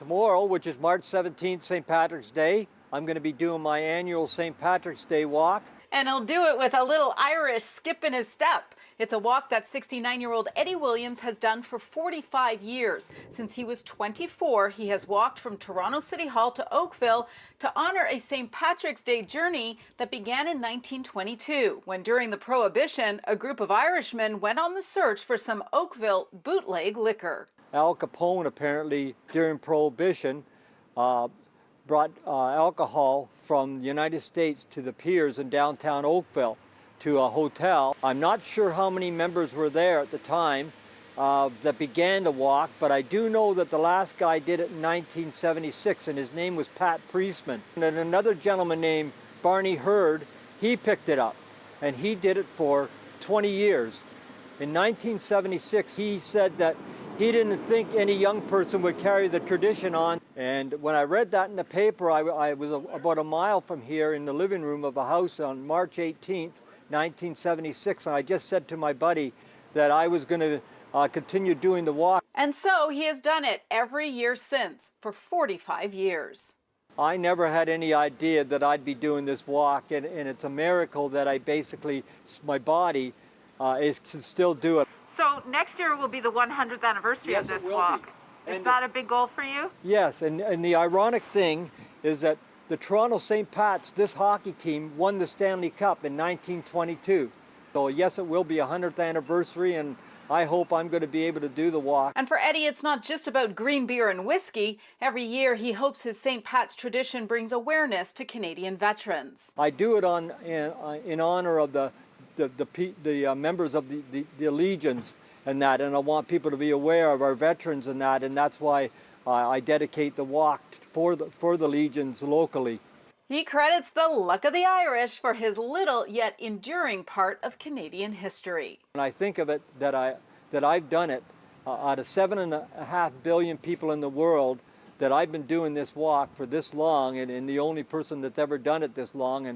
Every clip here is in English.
Tomorrow, which is March 17th, St. Patrick's Day, I'm going to be doing my annual St. Patrick's Day walk. And he'll do it with a little Irish skip in his step. It's a walk that 69-year-old Eddie Williams has done for 45 years. Since he was 24, he has walked from Toronto City Hall to Oakville to honor a St. Patrick's Day journey that began in 1922, when during the Prohibition, a group of Irishmen went on the search for some Oakville bootleg liquor. Al Capone apparently during Prohibition brought alcohol from the United States to the piers in downtown Oakville to a hotel. I'm not sure how many members were there at the time that began the walk, but I do know that the last guy did it in 1976, and his name was Pat Priestman. And then another gentleman named Barney Hurd, he picked it up, and he did it for 20 years. In 1976, he said that he didn't think any young person would carry the tradition on. And when I read that in the paper, I was about a mile from here in the living room of a house on March 18th, 1976, and I just said to my buddy that I was going to continue doing the walk. And so he has done it every year since, for 45 years. I never had any idea that I'd be doing this walk, and it's a miracle that I basically, my body is to still do it. So next year will be the 100th anniversary of this walk. Is that a big goal for you? Yes, and the ironic thing is that the Toronto St. Pat's, this hockey team, won the Stanley Cup in 1922. So yes, it will be a 100th anniversary, and I hope I'm going to be able to do the walk. And for Eddie, it's not just about green beer and whiskey. Every year, he hopes his St. Pat's tradition brings awareness to Canadian veterans. I do it in honor of the members of the Legions and that, and I want people to be aware of our veterans and that, and that's why I dedicate the walk for the Legions locally. He credits the luck of the Irish for his little yet enduring part of Canadian history. And I think of it that I've done it out of 7.5 billion people in the world, that I've been doing this walk for this long, and the only person that's ever done it this long,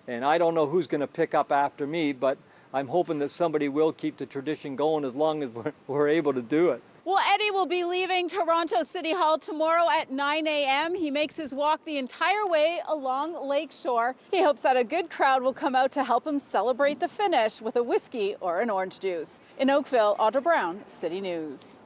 and I don't know who's going to pick up after me, but I'm hoping that somebody will keep the tradition going as long as we're able to do it. Well, Eddie will be leaving Toronto City Hall tomorrow at 9 a.m. He makes his walk the entire way along Lake Shore. He hopes that a good crowd will come out to help him celebrate the finish with a whiskey or an orange juice. In Oakville, Audra Brown, City News.